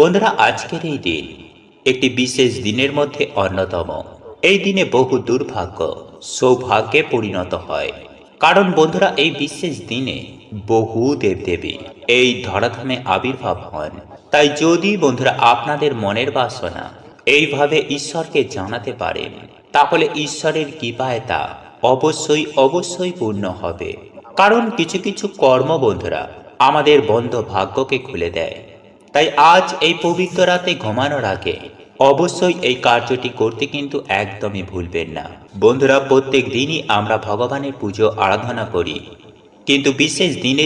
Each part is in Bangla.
বন্ধুরা, আজকের এই দিন একটি বিশেষ দিনের মধ্যে অন্যতম। এই দিনে বহু দুর্ভাগ্য সৌভাগ্যে পরিণত হয়। কারণ বন্ধুরা, এই বিশেষ দিনে বহু দেবদেবী এই ধরাধামে আবির্ভাব হন। তাই যদি বন্ধুরা আপনাদের মনের বাসনা এইভাবে ঈশ্বরকে জানাতে পারেন, তাহলে ঈশ্বরের কৃপায় তা অবশ্যই অবশ্যই পূর্ণ হবে। কারণ কিছু কিছু কর্ম বন্ধুরা আমাদের বন্ধ ভাগ্যকে খুলে দেয়। তাই আজ এই পবিত্র রাতে ঘুমানোর আগে অবশ্যই এই কার্যটি করতে কিন্তু একদমই ভুলবেন না। বন্ধুরা, প্রত্যেক দিনই আমরা ভগবানের পুজো আরাধনা করি, কিন্তু বিশেষ দিনে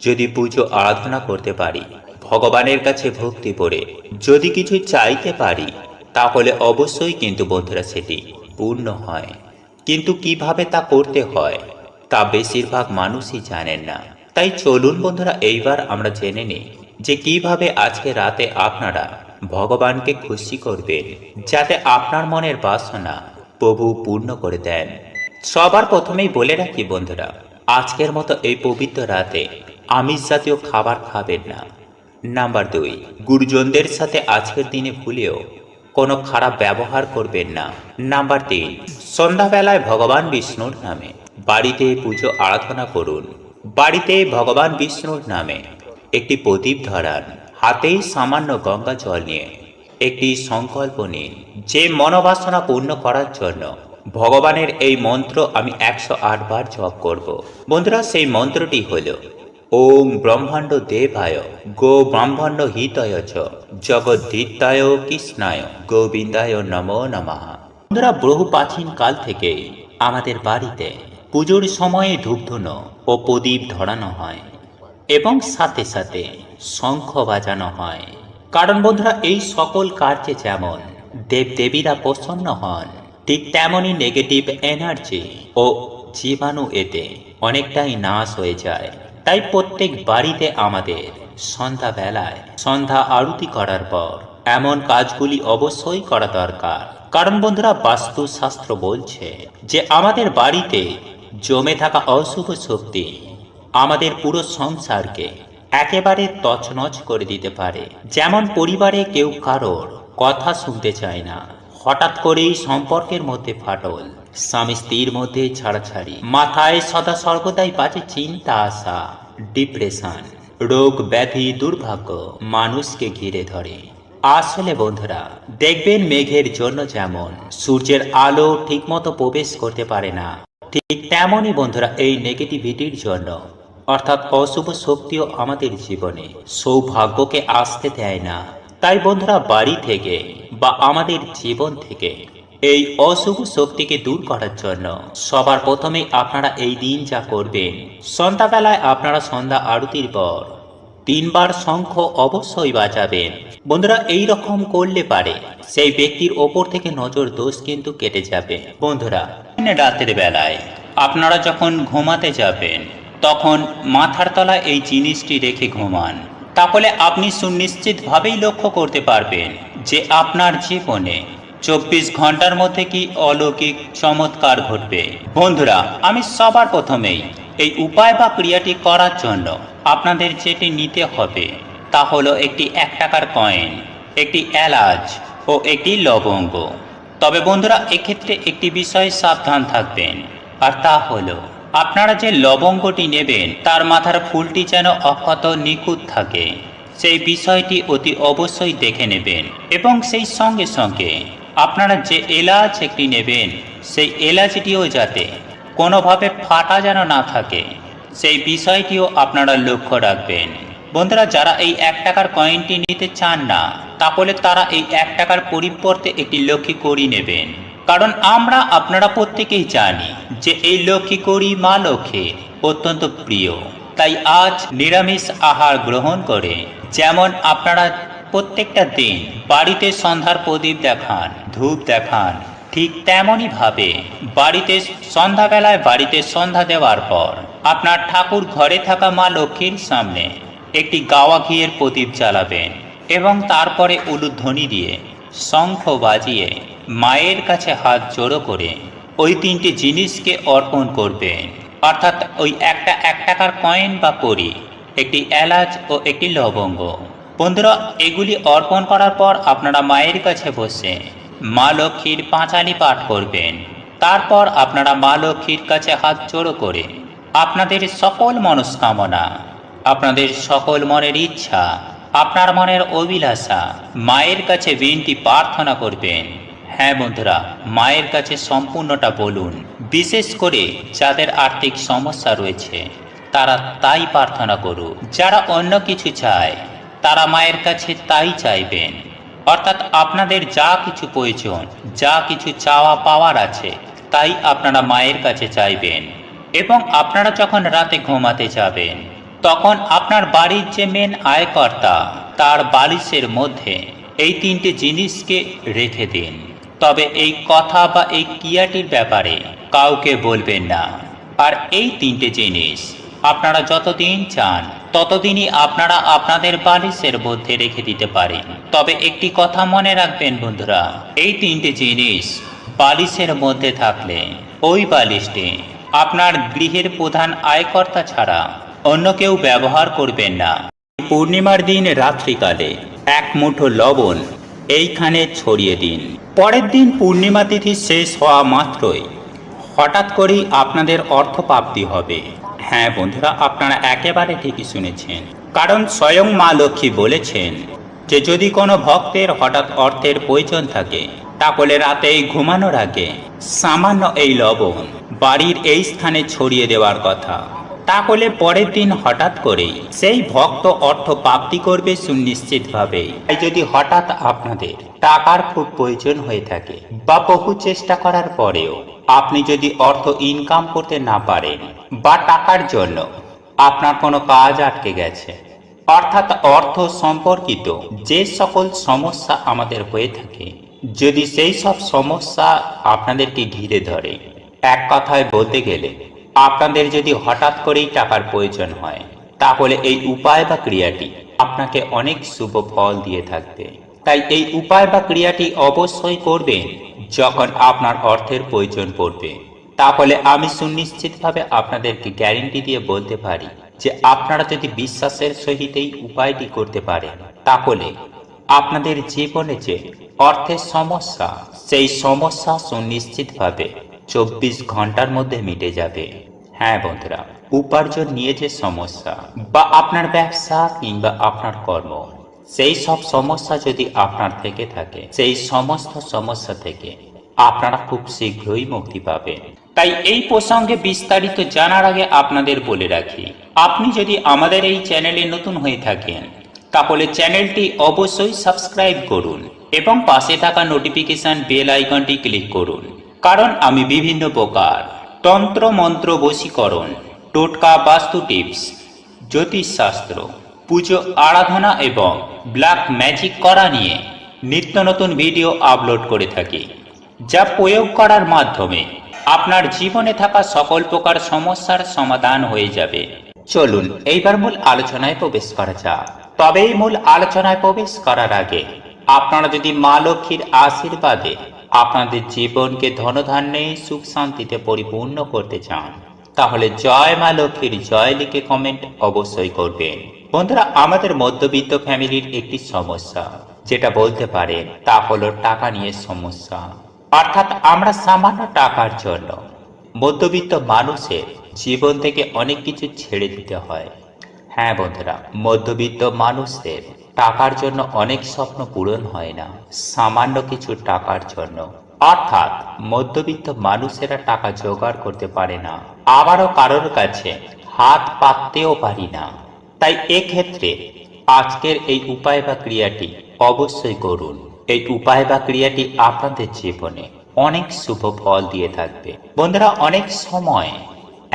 যদি পুজো আরাধনা করতে পারি, ভগবানের কাছে ভক্তি করে যদি কিছু চাইতে পারি, তাহলে অবশ্যই কিন্তু বন্ধুরা সেটি পূর্ণ হয়। কিন্তু কিভাবে তা করতে হয় তা বেশিরভাগ মানুষই জানেন না। তাই চলুন বন্ধুরা, এইবার আমরা জেনে নিই যে কিভাবে আজকে রাতে আপনারা ভগবানকে খুশি করবেন, যাতে আপনার মনের বাসনা প্রভু পূর্ণ করে দেন। সবার প্রথমেই বলে রাখি বন্ধুরা, আজকের মতো এই পবিত্র রাতে আমিষ জাতীয় খাবার খাবেন না। নাম্বার 2, গুরুজনদের সাথে আজকের দিনে ভুলেও কোনো খারাপ ব্যবহার করবেন না। নাম্বার 3, সন্ধ্যাবেলায় ভগবান বিষ্ণুর নামে বাড়িতে পুজো আরাধনা করুন। বাড়িতে ভগবান বিষ্ণুর নামে একটি প্রদীপ ধরান। হাতেই সামান্য গঙ্গা জল নিয়ে একটি সংকল্প নিন যে মনোবাসনা পূর্ণ করার জন্য ভগবানের এই মন্ত্র আমি 108 বার জপ করব। বন্ধুরা, সেই মন্ত্রটি হল ওম ব্রহ্মাণ্ড দেবায় গো ব্রাহ্মণ্য হিতয় চ জগদ্ধিতায় কৃষ্ণায় গোবিন্দায় নমো নমঃ। বন্ধুরা, বহু প্রাচীন কাল থেকেই আমাদের বাড়িতে পুজোর সময়ে ধূপধুনো ও প্রদীপ ধরানো হয় এবং সাথে সাথে শঙ্খ বাজানো হয়। কারণ বন্ধুরা, এই সকল কার্যে যেমন দেবদেবীরা প্রসন্ন হন, ঠিক তেমনই নেগেটিভ এনার্জি ও জীবাণু এতে অনেকটাই নাশ হয়ে যায়। তাই প্রত্যেক বাড়িতে আমাদের সন্ধ্যাবেলায় সন্ধ্যা আরতি করার পর এমন কাজগুলি অবশ্যই করা দরকার। কারণ বন্ধুরা, বাস্তুশাস্ত্র বলছে যে আমাদের বাড়িতে জমে থাকা অশুভ শক্তি আমাদের পুরো সংসারকে একেবারে তছনছ করে দিতে পারে। যেমন পরিবারে কেউ কারোর কথা শুনতে চায় না, হঠাৎ করেই সম্পর্কের মধ্যে ফাটল, স্বামী স্ত্রীর মধ্যে ছাড়াছাড়ি, মাথায় সদা সর্বদাই বাজে চিন্তা আসা, ডিপ্রেশন, রোগ ব্যাধি দুর্ভাগ্য মানুষকে ঘিরে ধরে। আসলে বন্ধুরা, দেখবেন মেঘের জন্য যেমন সূর্যের আলো ঠিকমতো প্রবেশ করতে পারে না, ঠিক তেমনই বন্ধুরা এই নেগেটিভিটির জন্য অর্থাৎ অশুভ শক্তিও আমাদের জীবনে সৌভাগ্যকে আসতে দেয় না। তাই বন্ধুরা, বাড়ি থেকে বা আমাদের জীবন থেকে এই অশুভ শক্তিকে দূর করার জন্য সবার প্রথমেই আপনারা এই দিন যা করবেন, সন্ধ্যাবেলায় আপনারা সন্ধ্যা আরতির পর 3 বার শঙ্খ অবশ্যই বাজাবেন। বন্ধুরা, এই রকম করলে পারে সেই ব্যক্তির ওপর থেকে নজর দোষ কিন্তু কেটে যাবে। বন্ধুরা, রাতের বেলায় আপনারা যখন ঘুমাতে যাবেন, তখন মাথার তলায় এই জিনিসটি রেখে ঘুমান। তাহলে আপনি সুনিশ্চিতভাবেই লক্ষ্য করতে পারবেন যে আপনার জীবনে 24 ঘন্টার মধ্যে কি অলৌকিক চমৎকার ঘটবে। বন্ধুরা, আমি সবার প্রথমেই এই উপায় বা ক্রিয়াটি করার জন্য আপনাদের যেটি নিতে হবে তা হলো একটি 1 টাকার কয়েন, একটি এলাচ ও একটি লবঙ্গ। তবে বন্ধুরা, এক্ষেত্রে একটি বিষয়ে সাবধান থাকবেন, আর তা হলো আপনারা যে লবঙ্গটি নেবেন তার মাথার ফুলটি যেন অক্ষত নিখুঁত থাকে, সেই বিষয়টি অতি অবশ্যই দেখে নেবেন। এবং সেই সঙ্গে সঙ্গে আপনারা যে এলাচ একটি নেবেন, সেই এলাচটিও যাতে কোনোভাবে ফাটা যেন না থাকে, সেই বিষয়টিও আপনারা লক্ষ্য রাখবেন। বন্ধুরা, যারা এই 1 টাকার কয়েনটি নিতে চান না, তাহলে তারা এই 1 টাকার পরিবর্তে একটি লক্ষ্মী কড়ি নেবেন। কারণ আমরা আপনারা প্রত্যেকেই জানি যে এই লক্ষ্মী কড়ি মা লক্ষ্মীর অত্যন্ত প্রিয়। তাই আজ নিরামিষ আহার গ্রহণ করে যেমন আপনারা প্রত্যেকটা দিন বাড়িতে সন্ধ্যার প্রদীপ দেখান, ধূপ দেখান, ঠিক তেমনই ভাবে সন্ধ্যাবেলায় বাড়িতে সন্ধ্যা দেওয়ার পর আপনার ঠাকুর ঘরে থাকা মা লক্ষ্মীর সামনে একটি গাওয়া ঘিয়ের প্রদীপ জ্বালাবেন এবং তারপরে উলুধ্বনি দিয়ে শঙ্খ বাজিয়ে মায়ের কাছে হাত জোড়ো করে ওই 3টি জিনিসকে অর্পণ করবেন। অর্থাৎ ওই 1 টাকার কয়েন বা কড়ি, একটি এলাচ ও একটি লবঙ্গ। বন্ধুরা, এগুলি অর্পণ করার পর আপনারা মায়ের কাছে বসে মা লক্ষ্মীর পাঁচালি পাঠ করবেন। তারপর আপনারা মা লক্ষ্মীর কাছে হাত জোড়ো করে আপনাদের সকল মনস্কামনা, আপনাদের সকল মনের ইচ্ছা, আপনার মনের অভিলাষা মায়ের কাছে বিনতি প্রার্থনা করবেন। হ্যাঁ বন্ধুরা, মায়ের কাছে সম্পূর্ণটা বলুন। বিশেষ করে যাদের আর্থিক সমস্যা রয়েছে তারা তাই প্রার্থনা করুক। যারা অন্য কিছু চায় তারা মায়ের কাছে তাই চাইবেন। অর্থাৎ আপনাদের যা কিছু প্রয়োজন, যা কিছু চাওয়া পাওয়ার আছে তাই আপনারা মায়ের কাছে চাইবেন। এবং আপনারা যখন রাতে ঘুমাতে যাবেন তখন আপনার বাড়ির যে মেন আয়কর্তা তার বালিশের মধ্যে এই তিনটে জিনিসকে রেখে দিন। তবে এই কথা বা এই ক্রিয়াটির ব্যাপারে কাউকে বলবেন না। আর এই তিনটে জিনিস আপনারা যতদিন চান ততদিনই আপনারা আপনাদের বালিশের মধ্যে রেখে দিতে পারেন। তবে একটি কথা মনে রাখবেন বন্ধুরা, এই তিনটে জিনিস বালিশের মধ্যে থাকলে ওই বালিশটি আপনার গৃহের প্রধান আয়কর্তা ছাড়া অন্য কেউ ব্যবহার করবেন না। পূর্ণিমার দিন রাত্রিকালে এক মুঠো লবণ এইখানে ছড়িয়ে দিন। পরের দিন পূর্ণিমা তিথি শেষ হওয়া মাত্রই হঠাৎ করেই আপনাদের অর্থপ্রাপ্তি হবে। হ্যাঁ বন্ধুরা, আপনারা একেবারে ঠিকই শুনেছেন। কারণ স্বয়ং মা লক্ষ্মী বলেছেন যে যদি কোনো ভক্তের হঠাৎ অর্থের প্রয়োজন থাকে তাহলে রাতে ঘুমানোর আগে সামান্য এই লবণ বাড়ির এই স্থানে ছড়িয়ে দেওয়ার কথা। তাহলে পরের দিন হঠাৎ করেই সেই ভক্ত অর্থ প্রাপ্তি করবে সুনিশ্চিতভাবে। তাই যদি হঠাৎ আপনাদের টাকার খুব প্রয়োজন হয়ে থাকে বা বহু চেষ্টা করার পরেও আপনি যদি অর্থ ইনকাম করতে না পারেন বা টাকার জন্য আপনার কোনো কাজ আটকে গেছে, অর্থাৎ অর্থ সম্পর্কিত যে সকল সমস্যা আমাদের হয়ে থাকে, যদি সেই সব সমস্যা আপনাদেরকে ঘিরে ধরে, এক কথায় বলতে গেলে আপনাদের যদি হঠাৎ করেই টাকার প্রয়োজন হয় তাহলে এই উপায় বা ক্রিয়াটি আপনাকে অনেক শুভ ফল দিয়ে থাকবে। তাই এই উপায় বা ক্রিয়াটি অবশ্যই করবেন যখন আপনার অর্থের প্রয়োজন পড়বে। তাহলে আমি সুনিশ্চিতভাবে আপনাদেরকে গ্যারেন্টি দিয়ে বলতে পারি যে আপনারা যদি বিশ্বাসের সহিত এই উপায়টি করতে পারেন তাহলে আপনাদের জীবনে যে অর্থের সমস্যা, সেই সমস্যা সুনিশ্চিতভাবে 24 ঘন্টার মধ্যে মিটে যাবে। হ্যাঁ বন্ধুরা, উপার্জন নিয়ে যে সমস্যা বা আপনার ব্যবসা কিংবা আপনার কর্ম, সেই সব সমস্যা যদি আপনার থেকে থাকে, সেই সমস্ত সমস্যা থেকে আপনারা খুব শীঘ্রই মুক্তি পাবেন। তাই এই প্রসঙ্গে বিস্তারিত জানার আগে আপনাদের বলে রাখি, আপনি যদি আমাদের এই চ্যানেলে নতুন হয়ে থাকেন তাহলে চ্যানেলটি অবশ্যই সাবস্ক্রাইব করুন এবং পাশে থাকা নোটিফিকেশন বেল আইকনটি ক্লিক করুন। কারণ আমি বিভিন্ন প্রকার তন্ত্র মন্ত্র, বশীকরণ, টোটকা, বাস্তু টিপস, জ্যোতিষশাস্ত্র, পুজো আরাধনা এবং ব্ল্যাক ম্যাজিক করা নিয়ে নিত্য নতুন ভিডিও আপলোড করে থাকি, যা প্রয়োগ করার মাধ্যমে আপনার জীবনে থাকা সকল প্রকার সমস্যার সমাধান হয়ে যাবে। চলুন এইবার মূল আলোচনায় প্রবেশ করা যাক। তবে এই মূল আলোচনায় প্রবেশ করার আগে আপনারা যদি মা লক্ষ্মীর আশীর্বাদে আপনাদের জীবনকে ধনধান্যে সুখ শান্তিতে পরিপূর্ণ করতে চান তাহলে জয় মা লক্ষ্মীর জয় লিখে কমেন্ট অবশ্যই করবেন। বন্ধুরা, আমাদের মধ্যবিত্ত ফ্যামিলির একটি সমস্যা যেটা বলতে পারেন তা হলো টাকা নিয়ে সমস্যা। অর্থাৎ আমরা সামান্য টাকার জন্য মধ্যবিত্ত মানুষের জীবন থেকে অনেক কিছু ছেড়ে দিতে হয়। হ্যাঁ বন্ধুরা, মধ্যবিত্ত মানুষদের টাকার জন্য অনেক স্বপ্ন পূরণ হয় না সামান্য কিছু টাকার জন্য। অর্থাৎ মধ্যবিত্ত মানুষেরা টাকা জোগাড় করতে পারে না, আবারও কারোর কাছে হাত পাততেও পারি না। তাই এক্ষেত্রে আজকের এই উপায় বা ক্রিয়াটি অবশ্যই করুন। এই উপায় বা ক্রিয়াটি আপনাদের জীবনে অনেক শুভ ফল দিয়ে থাকবে। বন্ধুরা, অনেক সময়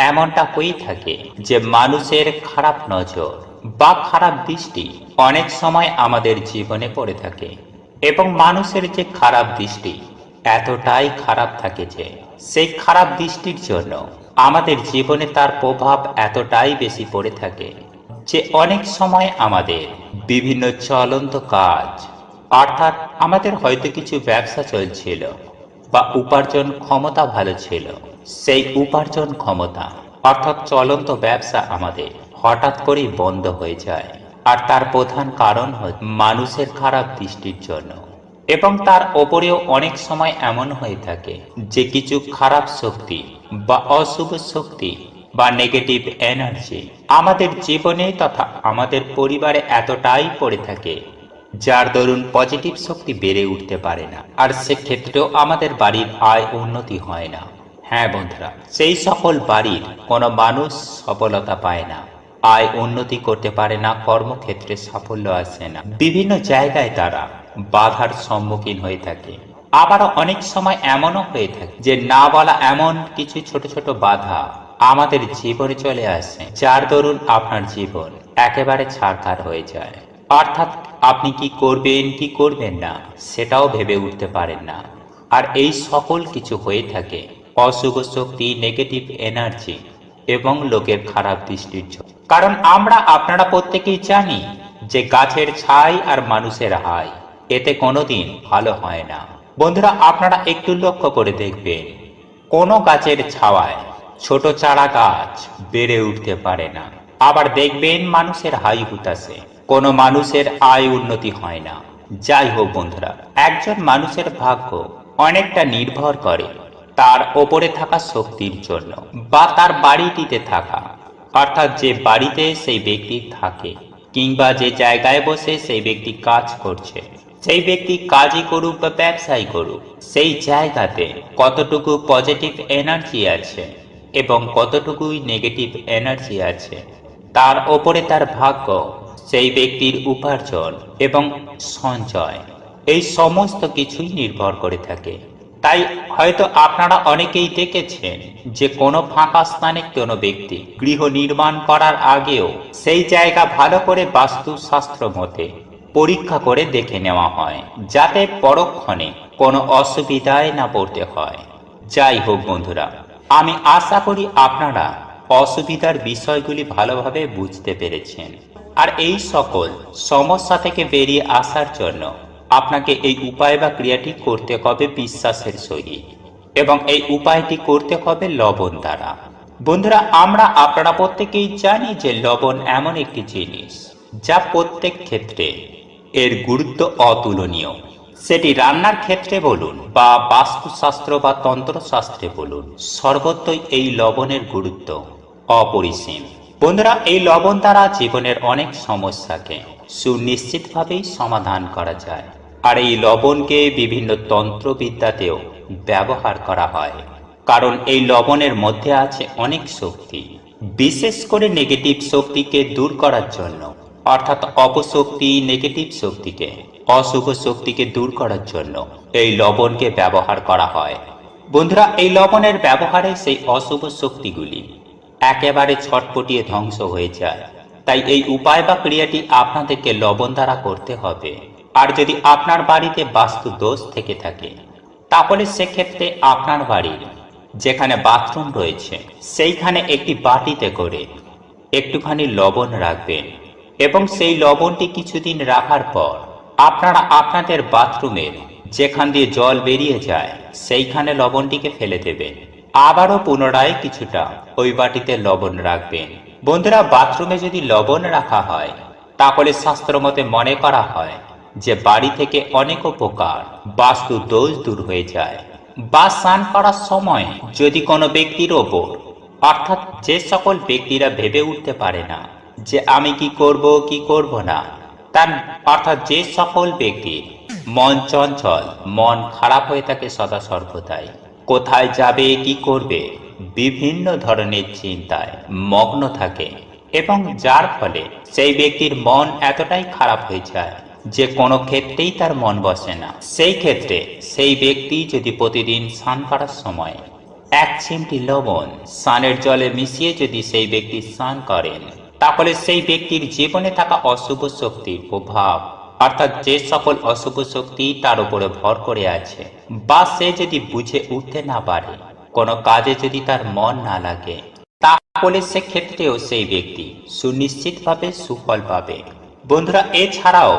এমনটা হয়ে থাকে যে মানুষের খারাপ নজর বা খারাপ দৃষ্টি অনেক সময় আমাদের জীবনে পড়ে থাকে এবং মানুষের যে খারাপ দৃষ্টি এতটাই খারাপ থাকে যে সেই খারাপ দৃষ্টির জন্য আমাদের জীবনে তার প্রভাব এতটাই বেশি পড়ে থাকে যে অনেক সময় আমাদের বিভিন্ন চলন্ত কাজ, অর্থাৎ আমাদের হয়তো কিছু ব্যবসা চলছিল বা উপার্জন ক্ষমতা ভালো ছিল, সেই উপার্জন ক্ষমতা অর্থাৎ চলন্ত ব্যবসা আমাদের হঠাৎ করেই বন্ধ হয়ে যায়। আর তার প্রধান কারণ হচ্ছে মানুষের খারাপ দৃষ্টির জন্য। এবং তার ওপরেও অনেক সময় এমন হয়ে থাকে যে কিছু খারাপ শক্তি বা অশুভ শক্তি বা নেগেটিভ এনার্জি আমাদের জীবনে তথা আমাদের পরিবারে এতটাই পড়ে থাকে যার দরুন পজিটিভ শক্তি বেড়ে উঠতে পারে না, আর সেক্ষেত্রেও আমাদের বাড়ির আয় উন্নতি হয় না। হ্যাঁ বন্ধুরা, সেই সকল বাড়ির কোনো মানুষ সফলতা পায় না, আয় উন্নতি করতে পারে না, কর্মক্ষেত্রে সাফল্য আসে না, বিভিন্ন জায়গায় তারা বাধার সম্মুখীন হয়ে থাকে। আবারও অনেক সময় এমনও হয়ে থাকে যে না বলা এমন কিছু ছোট ছোট বাধা আমাদের জীবনে চলে আসে যার দরুন আপনার জীবন একেবারে ছারখার হয়ে যায়। অর্থাৎ আপনি কি করবেন কি করবেন না সেটাও ভেবে উঠতে পারেন না। আর এই সকল কিছু হয়ে থাকে অশুভ শক্তি, নেগেটিভ এনার্জি এবং লোকের খারাপ দৃষ্টির জন্য। কারণ আপনারা প্রত্যেকেই জানি যে গাছের ছাই আর মানুষের হাই এতে কোনোদিন ভালো হয় না। বন্ধুরা, আপনারা একটু লক্ষ্য করে দেখবেন, কোনো গাছের ছাওয়ায় ছোট চারা গাছ বেড়ে উঠতে পারে না। আবার দেখবেন মানুষের হাই হুতাশে কোনো মানুষের আয় উন্নতি হয় না। যাই হোক বন্ধুরা, একজন মানুষের ভাগ্য অনেকটা নির্ভর করে তার ওপরে থাকা শক্তির জন্য বা তার বাড়িটিতে থাকা, অর্থাৎ যে বাড়িতে সেই ব্যক্তি থাকে কিংবা যে জায়গায় বসে সেই ব্যক্তি কাজ করছে, সেই ব্যক্তি কাজই করুক বা ব্যবসাই করুক, সেই জায়গাতে কতটুকু পজিটিভ এনার্জি আছে এবং কতটুকুই নেগেটিভ এনার্জি আছে তার ওপরে তার ভাগ্য, সেই ব্যক্তির উপার্জন এবং সঞ্চয়, এই সমস্ত কিছুই নির্ভর করে থাকে। তাই হয়তো আপনারা অনেকেই দেখেছেন যে কোনো ফাঁকা স্থানে কোনো ব্যক্তি গৃহ নির্মাণ করার আগেও সেই জায়গা ভালো করে বাস্তুশাস্ত্র মতে পরীক্ষা করে দেখে নেওয়া হয় যাতে পরক্ষণে কোনো অসুবিধায় না পড়তে হয়। যাই হোক বন্ধুরা, আমি আশা করি আপনারা অসুবিধার বিষয়গুলি ভালোভাবে বুঝতে পেরেছেন। আর এই সকল সমস্যা থেকে বেরিয়ে আসার জন্য আপনাকে এই উপায় বা ক্রিয়াটি করতে হবে বিশ্বাসের সহিত, এবং এই উপায়টি করতে হবে লবণ দ্বারা। বন্ধুরা, আপনারা প্রত্যেকেই জানি যে লবণ এমন একটি জিনিস যা প্রত্যেক ক্ষেত্রে এর গুরুত্ব অতুলনীয়। সেটি রান্নার ক্ষেত্রে বলুন বা বাস্তুশাস্ত্র বা তন্ত্রশাস্ত্রে বলুন, সর্বত্রই এই লবণের গুরুত্ব অপরিসীম। বন্ধুরা, এই লবণ দ্বারা জীবনের অনেক সমস্যাকে সুনিশ্চিতভাবেই সমাধান করা যায়। আর এই লবণকে বিভিন্ন তন্ত্রবিদ্যাতেও ব্যবহার করা হয়, কারণ এই লবণের মধ্যে আছে অনেক শক্তি, বিশেষ করে নেগেটিভ শক্তিকে দূর করার জন্য, অর্থাৎ অপশক্তি, নেগেটিভ শক্তিকে, অশুভ শক্তিকে দূর করার জন্য এই লবণকে ব্যবহার করা হয়। বন্ধুরা, এই লবণের ব্যবহারে সেই অশুভ শক্তিগুলি একেবারে ছটপটিয়ে ধ্বংস হয়ে যায়। তাই এই উপায় বা ক্রিয়াটি আপনাদেরকে লবণ দ্বারা করতে হবে। আর যদি আপনার বাড়িতে বাস্তু দোষ থেকে থাকে তাহলে সেক্ষেত্রে আপনার বাড়ির যেখানে বাথরুম রয়েছে সেইখানে একটি বাটিতে করে একটুখানি লবণ রাখবেন, এবং সেই লবণটি কিছুদিন রাখার পর আপনারা আপনাদের বাথরুমের যেখান দিয়ে জল বেরিয়ে যায় সেইখানে লবণটিকে ফেলে দেবেন। আবারও পুনরায় কিছুটা ওই বাটিতে লবণ রাখবেন। বন্ধুরা, বাথরুমে যদি লবণ রাখা হয় তাহলে শাস্ত্রমতে মনে করা হয় যে বাড়ি থেকে অনেক উপকার, বাস্তু দোষ দূর হয়ে যায়। বা স্নান করার সময় যদি কোনো ব্যক্তির ওপর, অর্থাৎ যে সকল ব্যক্তিরা ভেবে উঠতে পারে না যে আমি কি করব কি করব না, তার অর্থাৎ যে সকল ব্যক্তির মন চঞ্চল, মন খারাপ হয়ে থাকে সদা সর্বদাই, কোথায় যাবে কি করবে বিভিন্ন ধরনের চিন্তায় মগ্ন থাকে, এবং যার ফলে সেই ব্যক্তির মন এতটাই খারাপ হয়ে যায় যে কোনো ক্ষেত্রেই তার মন বসে না। সেই ক্ষেত্রে সেই ব্যক্তি যদি প্রতিদিন স্নান করার সময় এক চিমটি লবণ স্নানের জলে মিশিয়ে যদি সেই ব্যক্তি স্নান করেন তাহলে সেই ব্যক্তির জীবনে থাকা অশুভ শক্তির প্রভাব, অর্থাৎ যে সকল অশুভ শক্তি তার উপরে ভর করে আছে বা সে যদি বুঝে উঠতে না পারে, কোনো কাজে যদি তার মন না লাগে, তাহলে সেক্ষেত্রেও সেই ব্যক্তি সুনিশ্চিতভাবে সুফল পাবে। বন্ধুরা, এছাড়াও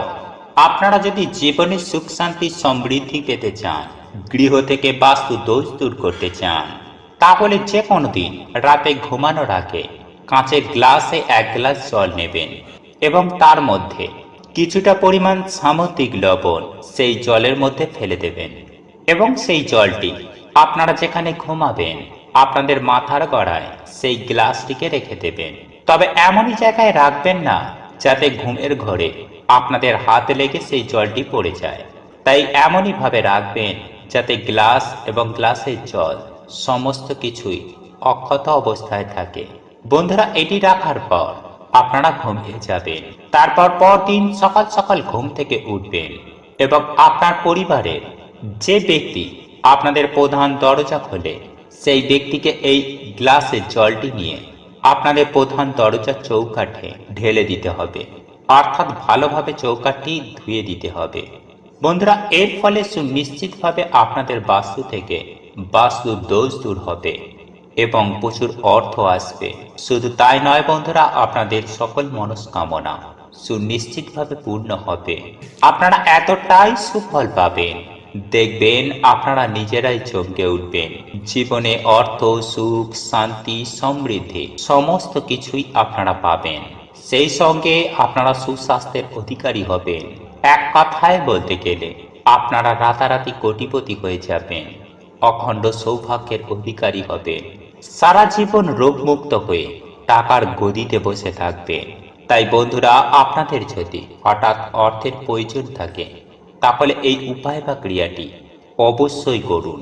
আপনারা যদি জীবনে সুখ শান্তি সমৃদ্ধি পেতে চান, গৃহ থেকে বাস্তু দোষ দূর করতে চান, তাহলে যে কোনো দিন রাতে ঘুমানোর আগে কাঁচের গ্লাসে এক গ্লাস জল নেবেন এবং তার মধ্যে কিছুটা পরিমাণ সামুদ্রিক লবণ সেই জলের মধ্যে ফেলে দেবেন এবং সেই জলটি আপনারা যেখানে ঘুমাবেন আপনাদের মাথার গড়ায় সেই গ্লাসটিকে রেখে দেবেন। তবে এমনই জায়গায় রাখবেন না যাতে ঘুমের ঘরে আপনাদের হাত লেগে সেই জলটি পড়ে যায়। তাই এমনই ভাবে রাখবেন যাতে গ্লাস এবং গ্লাসের জল সমস্ত কিছুই অক্ষত অবস্থায় থাকে। বন্ধুরা, এটি রাখার পর আপনারা ঘুমিয়ে যাবেন। তারপর পরদিন সকাল সকাল ঘুম থেকে উঠবেন এবং আপনার পরিবারের যে ব্যক্তি আপনাদের প্রধান দরজা খোলে সেই ব্যক্তিকে এই গ্লাসের জলটি নিয়ে আপনাদের প্রধান দরজার চৌকাঠে ঢেলে দিতে হবে, অর্থাৎ ভালোভাবে চৌকাঠটি ধুয়ে দিতে হবে। বন্ধুরা, এর ফলে সুনিশ্চিতভাবে আপনাদের বাস্তু থেকে বাস্তু দোষ দূর হবে এবং প্রচুর অর্থ আসবে। শুধু তাই নয় বন্ধুরা, আপনাদের সকল মনস্কামনা সুনিশ্চিতভাবে পূর্ণ হবে। আপনারা এতটাই সুফল পাবেন, দেখবেন আপনারা নিজেরাই চমকে উঠবেন। জীবনে অর্থ, সুখ, শান্তি, সমৃদ্ধি সমস্ত কিছুই আপনারা পাবেন। সেই সঙ্গে আপনারা সুস্বাস্থ্যের অধিকারী হবেন। এক কথায় বলতে গেলে আপনারা রাতারাতি কোটিপতি হয়ে যাবেন, অখণ্ড সৌভাগ্যের অধিকারী হবেন, সারা জীবন রোগমুক্ত হয়ে টাকার গদিতে বসে থাকবেন। তাই বন্ধুরা, আপনাদের যদি হঠাৎ অর্থের প্রয়োজন থাকে তাহলে এই উপায় বা ক্রিয়াটি অবশ্যই করুন।